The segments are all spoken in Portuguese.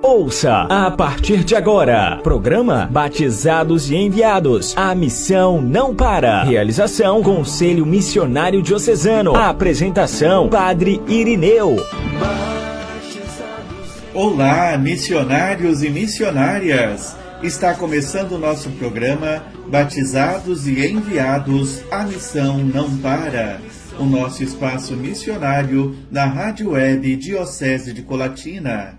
Ouça a partir de agora, programa Batizados e Enviados. A missão não para. Realização Conselho Missionário Diocesano. A apresentação Padre Irineu. Olá, missionários e missionárias. Está começando o nosso programa Batizados e Enviados. A missão não para. O nosso espaço missionário na Rádio Web Diocese de Colatina.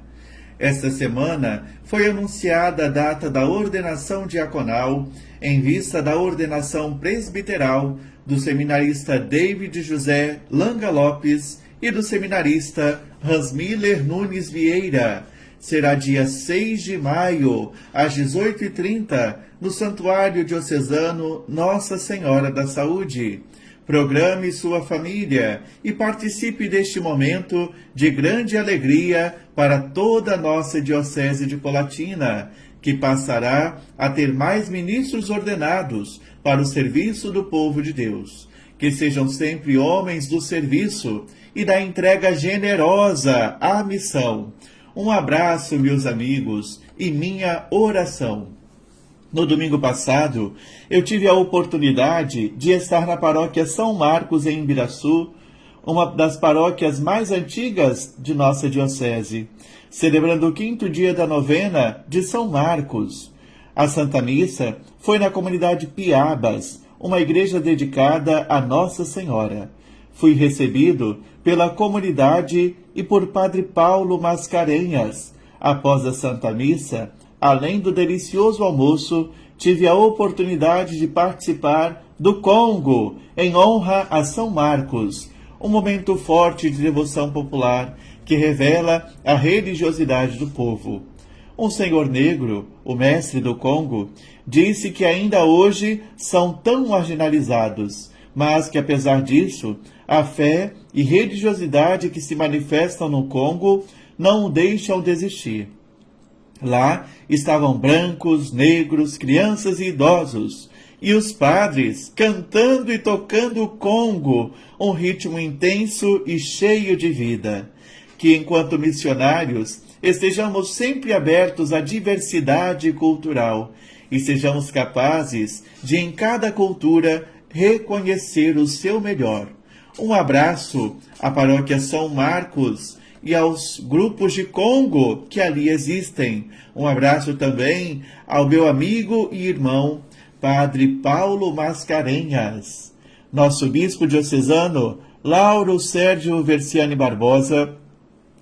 Esta semana foi anunciada a data da ordenação diaconal em vista da ordenação presbiteral do seminarista David José Langa Lopes e do seminarista Hansmiller Nunes Vieira. Será dia 6 de maio, às 18h30, no Santuário Diocesano Nossa Senhora da Saúde. Programe sua família e participe deste momento de grande alegria para toda a nossa Diocese de Colatina, que passará a ter mais ministros ordenados para o serviço do povo de Deus. Que sejam sempre homens do serviço e da entrega generosa à missão. Um abraço, meus amigos, e minha oração. No domingo passado, eu tive a oportunidade de estar na paróquia São Marcos, em Ibiraçu, uma das paróquias mais antigas de nossa diocese, celebrando o 5º dia da novena de São Marcos. A Santa Missa foi na comunidade Piabas, uma igreja dedicada a Nossa Senhora. Fui recebido pela comunidade e por Padre Paulo Mascarenhas. Após a Santa Missa, além do delicioso almoço, tive a oportunidade de participar do Congo, em honra a São Marcos, um momento forte de devoção popular que revela a religiosidade do povo. Um senhor negro, o mestre do Congo, disse que ainda hoje são tão marginalizados, mas que apesar disso, a fé e religiosidade que se manifestam no Congo não o deixam desistir. Lá estavam brancos, negros, crianças e idosos, e os padres cantando e tocando o congo, um ritmo intenso e cheio de vida. Que enquanto missionários estejamos sempre abertos à diversidade cultural e sejamos capazes de, em cada cultura, reconhecer o seu melhor. Um abraço à paróquia São Marcos e aos grupos de Congo que ali existem. Um abraço também ao meu amigo e irmão, Padre Paulo Mascarenhas. Nosso bispo diocesano, Lauro Sérgio Versiani Barbosa,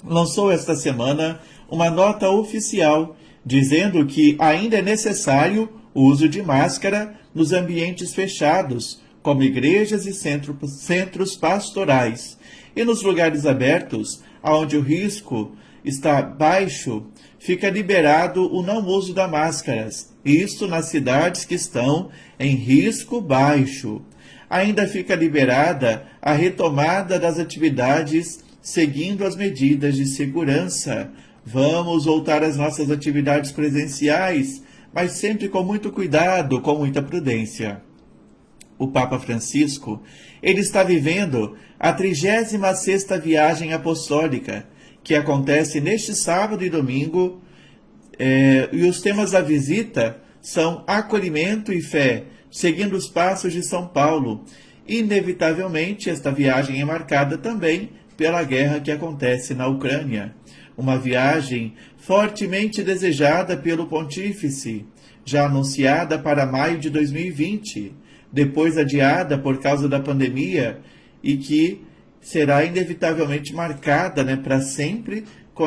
lançou esta semana uma nota oficial dizendo que ainda é necessário o uso de máscara nos ambientes fechados, como igrejas e centros pastorais, e nos lugares abertos, onde o risco está baixo, fica liberado o não uso das máscaras, isto nas cidades que estão em risco baixo. Ainda fica liberada a retomada das atividades seguindo as medidas de segurança. Vamos voltar às nossas atividades presenciais, mas sempre com muito cuidado, com muita prudência. O Papa Francisco, ele está vivendo a 36ª viagem apostólica, que acontece neste sábado e domingo, e os temas da visita são acolhimento e fé, seguindo os passos de São Paulo. Inevitavelmente, esta viagem é marcada também pela guerra que acontece na Ucrânia. Uma viagem fortemente desejada pelo Pontífice, já anunciada para maio de 2020, depois adiada por causa da pandemia, e que será inevitavelmente marcada para sempre com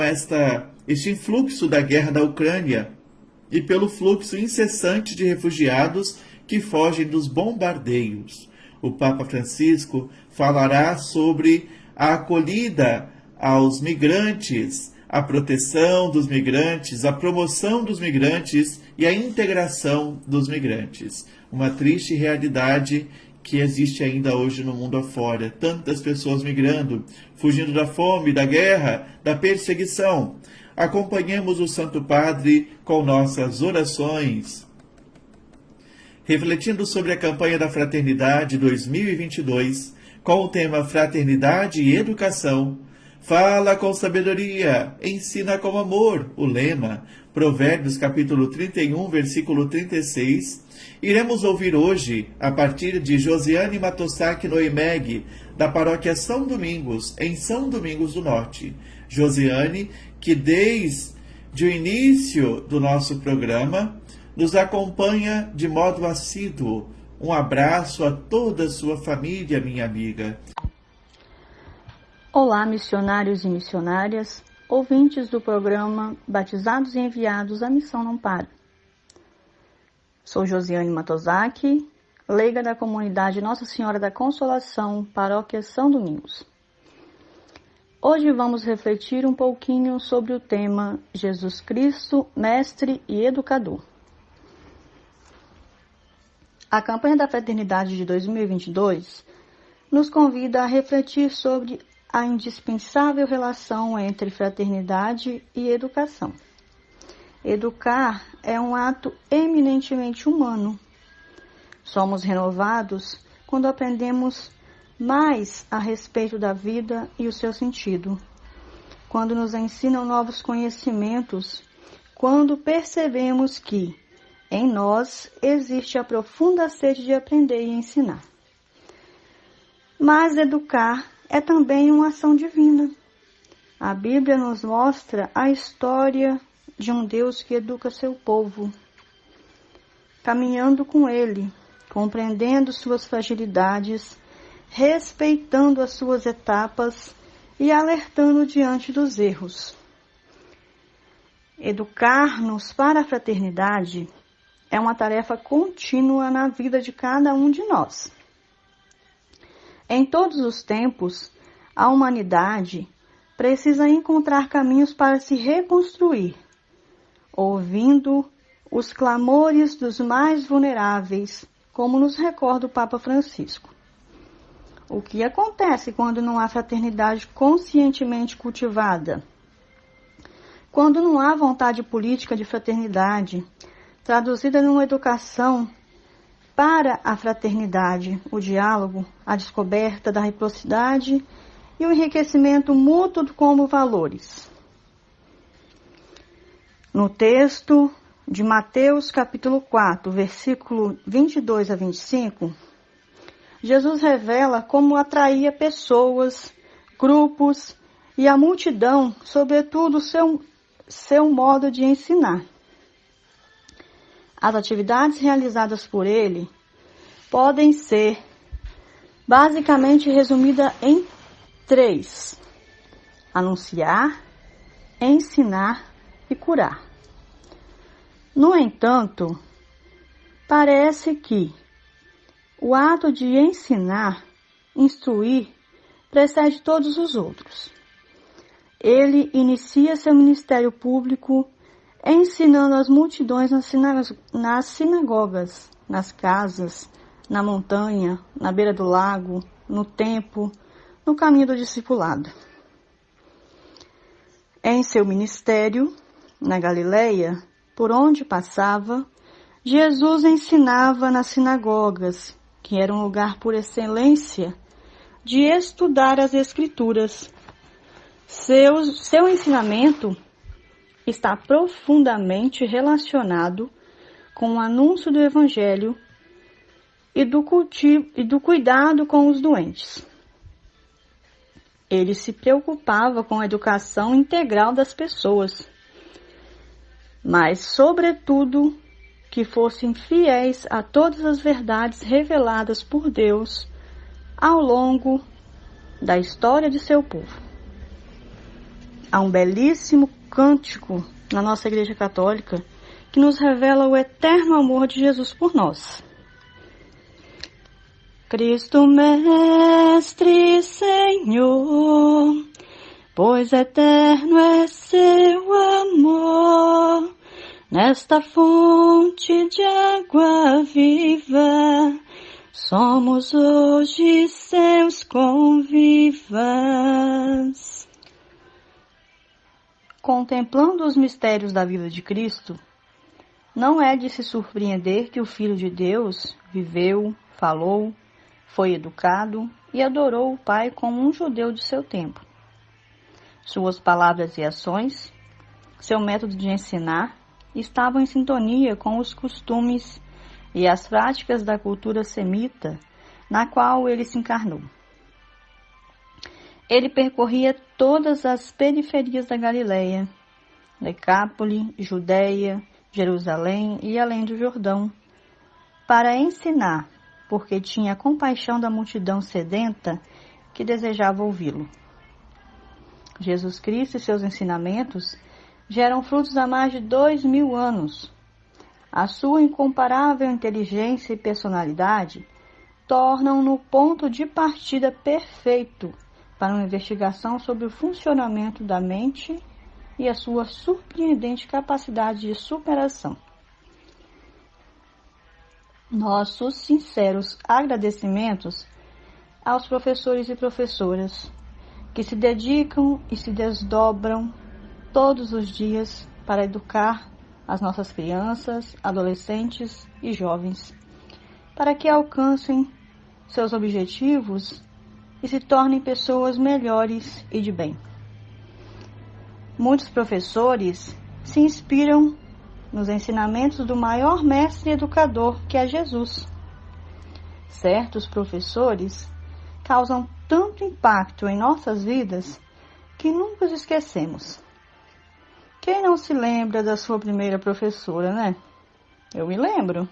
este influxo da guerra da Ucrânia e pelo fluxo incessante de refugiados que fogem dos bombardeios. O Papa Francisco falará sobre a acolhida aos migrantes, a proteção dos migrantes, a promoção dos migrantes e a integração dos migrantes. Uma triste realidade que existe ainda hoje no mundo afora. Tantas pessoas migrando, fugindo da fome, da guerra, da perseguição. Acompanhemos o Santo Padre com nossas orações. Refletindo sobre a campanha da Fraternidade 2022, com o tema Fraternidade e Educação, Fala com sabedoria, ensina com amor. O lema, Provérbios capítulo 31, versículo 36. Iremos ouvir hoje, a partir de Josiane Matosaki Noimeg, da paróquia São Domingos, em São Domingos do Norte. Josiane, que desde o início do nosso programa, nos acompanha de modo assíduo. Um abraço a toda a sua família, minha amiga. Olá, missionários e missionárias, ouvintes do programa Batizados e Enviados, a Missão Não Para. Sou Josiane Matosaki, leiga da comunidade Nossa Senhora da Consolação, paróquia São Domingos. Hoje vamos refletir um pouquinho sobre o tema Jesus Cristo, Mestre e Educador. A campanha da Fraternidade de 2022 nos convida a refletir sobre a indispensável relação entre fraternidade e educação. Educar é um ato eminentemente humano. Somos renovados quando aprendemos mais a respeito da vida e o seu sentido, quando nos ensinam novos conhecimentos, quando percebemos que em nós existe a profunda sede de aprender e ensinar. Mas educar é também uma ação divina. A Bíblia nos mostra a história de um Deus que educa seu povo, caminhando com ele, compreendendo suas fragilidades, respeitando as suas etapas e alertando diante dos erros. Educar-nos para a fraternidade é uma tarefa contínua na vida de cada um de nós. Em todos os tempos, a humanidade precisa encontrar caminhos para se reconstruir, ouvindo os clamores dos mais vulneráveis, como nos recorda o Papa Francisco. O que acontece quando não há fraternidade conscientemente cultivada? Quando não há vontade política de fraternidade, traduzida numa educação para a fraternidade, o diálogo, a descoberta da reciprocidade e o enriquecimento mútuo como valores. No texto de Mateus capítulo 4, versículo 22 a 25, Jesus revela como atraía pessoas, grupos e a multidão, sobretudo seu modo de ensinar. As atividades realizadas por ele podem ser basicamente resumidas em 3: anunciar, ensinar e curar. No entanto, parece que o ato de ensinar, instruir, precede todos os outros. Ele inicia seu ministério público ensinando as multidões nas sinagogas, nas casas, na montanha, na beira do lago, no templo, no caminho do discipulado. Em seu ministério, na Galileia, por onde passava, Jesus ensinava nas sinagogas, que era um lugar por excelência de estudar as Escrituras. Seu ensinamento está profundamente relacionado com o anúncio do Evangelho e do cuidado com os doentes. Ele se preocupava com a educação integral das pessoas, mas, sobretudo, que fossem fiéis a todas as verdades reveladas por Deus ao longo da história de seu povo. Há um belíssimo cântico na nossa Igreja Católica que nos revela o eterno amor de Jesus por nós. Cristo Mestre Senhor, pois eterno é seu amor, nesta fonte de água viva, somos hoje seus convivas. Contemplando os mistérios da vida de Cristo, não é de se surpreender que o Filho de Deus viveu, falou, foi educado e adorou o Pai como um judeu de seu tempo. Suas palavras e ações, seu método de ensinar, estavam em sintonia com os costumes e as práticas da cultura semita na qual ele se encarnou. Ele percorria todas as periferias da Galileia, Decápole, Judéia, Jerusalém e além do Jordão, para ensinar, porque tinha compaixão da multidão sedenta que desejava ouvi-lo. Jesus Cristo e seus ensinamentos geram frutos há mais de 2000 anos. A sua incomparável inteligência e personalidade tornam-no ponto de partida perfeito para uma investigação sobre o funcionamento da mente e a sua surpreendente capacidade de superação. Nossos sinceros agradecimentos aos professores e professoras que se dedicam e se desdobram todos os dias para educar as nossas crianças, adolescentes e jovens, para que alcancem seus objetivos e se tornem pessoas melhores e de bem. Muitos professores se inspiram nos ensinamentos do maior mestre e educador, que é Jesus. Certos professores causam tanto impacto em nossas vidas que nunca os esquecemos. Quem não se lembra da sua primeira professora, né? Eu me lembro.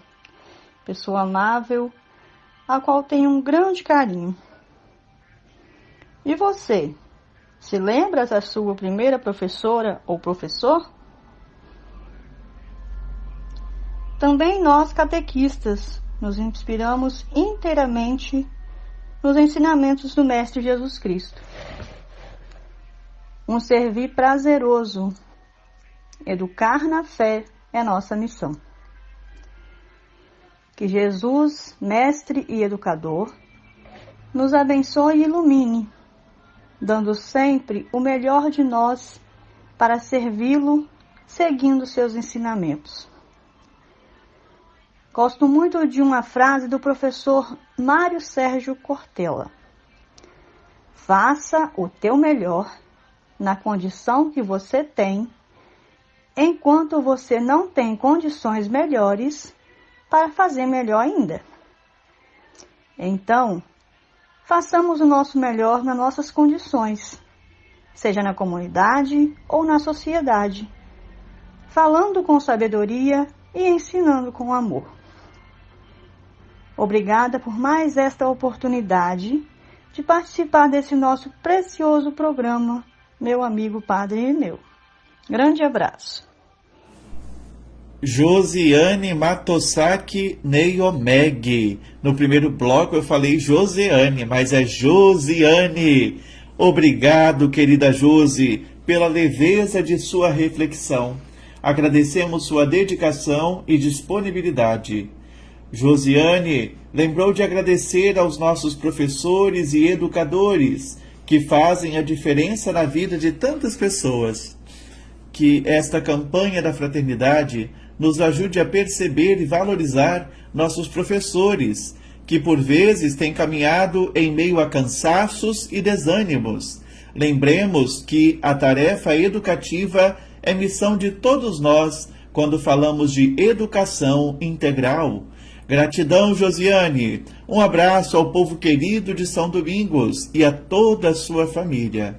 Pessoa amável, a qual tenho um grande carinho. E você? Se lembra da sua primeira professora ou professor? Também nós, catequistas, nos inspiramos inteiramente nos ensinamentos do Mestre Jesus Cristo. Um servir prazeroso, educar na fé é nossa missão. Que Jesus, Mestre e Educador, nos abençoe e ilumine, dando sempre o melhor de nós para servi-lo, seguindo seus ensinamentos. Gosto muito de uma frase do professor Mário Sérgio Cortella. Faça o teu melhor na condição que você tem, enquanto você não tem condições melhores para fazer melhor ainda. Então, façamos o nosso melhor nas nossas condições, seja na comunidade ou na sociedade, falando com sabedoria e ensinando com amor. Obrigada por mais esta oportunidade de participar desse nosso precioso programa, meu amigo Padre Eneu. Grande abraço. Josiane Matosaki Neyomeg. No primeiro bloco eu falei Josiane, mas é Josiane. Obrigado, querida Josi, pela leveza de sua reflexão. Agradecemos sua dedicação e disponibilidade. Josiane lembrou de agradecer aos nossos professores e educadores que fazem a diferença na vida de tantas pessoas. Que esta campanha da fraternidade nos ajude a perceber e valorizar nossos professores, que por vezes têm caminhado em meio a cansaços e desânimos. Lembremos que a tarefa educativa é missão de todos nós quando falamos de educação integral. Gratidão, Josiane. Um abraço ao povo querido de São Domingos e a toda a sua família.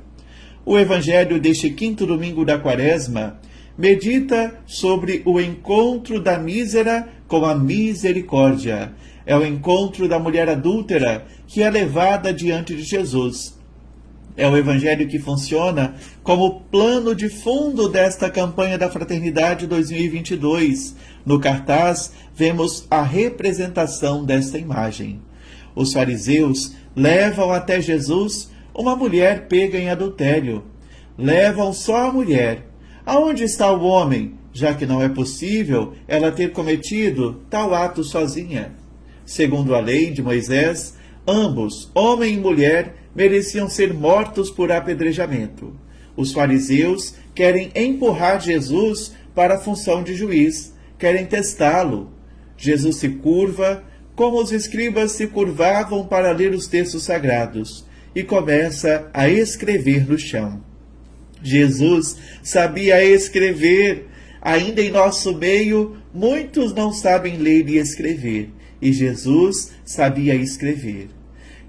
O Evangelho deste quinto domingo da Quaresma medita sobre o encontro da mísera com a misericórdia. É o encontro da mulher adúltera que é levada diante de Jesus. É o Evangelho que funciona como plano de fundo desta campanha da Fraternidade 2022. No cartaz, vemos a representação desta imagem. Os fariseus levam até Jesus uma mulher pega em adultério. Levam só a mulher. Aonde está o homem, já que não é possível ela ter cometido tal ato sozinha? Segundo a lei de Moisés, ambos, homem e mulher, mereciam ser mortos por apedrejamento. Os fariseus querem empurrar Jesus para a função de juiz, querem testá-lo. Jesus se curva, como os escribas se curvavam para ler os textos sagrados, e começa a escrever no chão. Jesus sabia escrever. Ainda em nosso meio, muitos não sabem ler e escrever, e Jesus sabia escrever.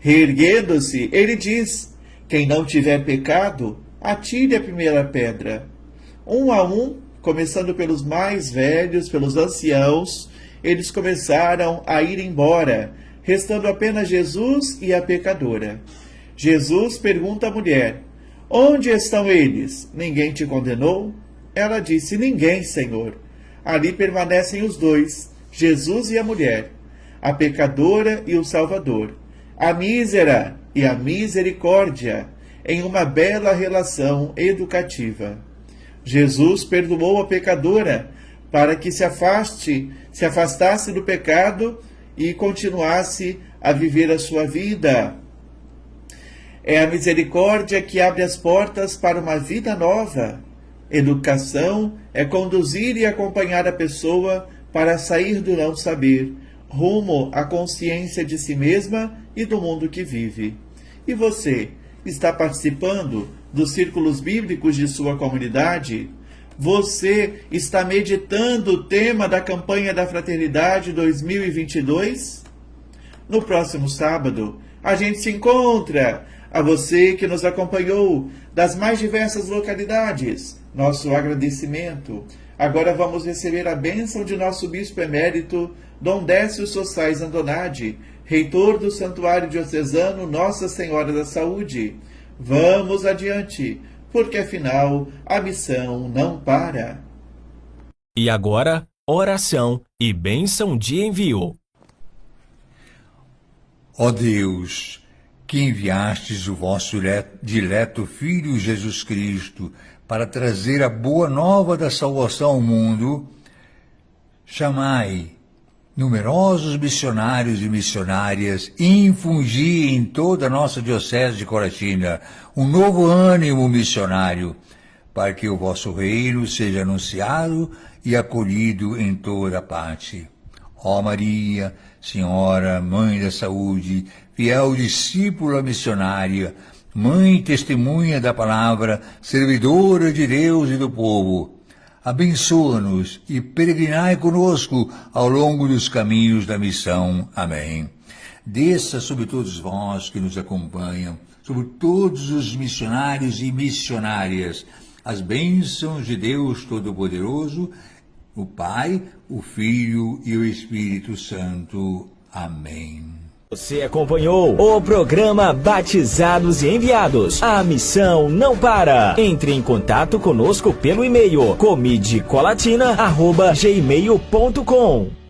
Reerguendo-se, ele diz: quem não tiver pecado, atire a primeira pedra. Um a um, começando pelos mais velhos, pelos anciãos, eles começaram a ir embora, restando apenas Jesus e a pecadora. Jesus pergunta à mulher: onde estão eles? Ninguém te condenou? Ela disse: ninguém, Senhor. Ali permanecem os dois, Jesus e a mulher, a pecadora e o Salvador, a mísera e a misericórdia, em uma bela relação educativa. Jesus perdoou a pecadora para que se afastasse do pecado e continuasse a viver a sua vida. É a misericórdia que abre as portas para uma vida nova. Educação é conduzir e acompanhar a pessoa para sair do não saber, rumo à consciência de si mesma e do mundo que vive. E você, está participando dos círculos bíblicos de sua comunidade? Você está meditando o tema da campanha da Fraternidade 2022? No próximo sábado, a gente se encontra. A você que nos acompanhou das mais diversas localidades, nosso agradecimento. Agora vamos receber a bênção de nosso Bispo Emérito, Dom Décio Sossais Andonade, reitor do Santuário Diocesano Nossa Senhora da Saúde. Vamos adiante, porque afinal a missão não para. E agora, oração e bênção de envio. Ó Deus, que enviastes o vosso dileto Filho Jesus Cristo para trazer a boa nova da salvação ao mundo, chamai numerosos missionários e missionárias e infundi em toda a nossa diocese de Colatina um novo ânimo missionário, para que o vosso reino seja anunciado e acolhido em toda parte. Ó Maria, Senhora, Mãe da Saúde, fiel discípula missionária, Mãe e testemunha da palavra, servidora de Deus e do povo, abençoa-nos e peregrinai conosco ao longo dos caminhos da missão. Amém. Desça sobre todos vós que nos acompanham, sobre todos os missionários e missionárias, as bênçãos de Deus Todo-Poderoso, o Pai, o Filho e o Espírito Santo. Amém. Você acompanhou o programa Batizados e Enviados. A missão não para. Entre em contato conosco pelo e-mail comidicolatina@gmail.com.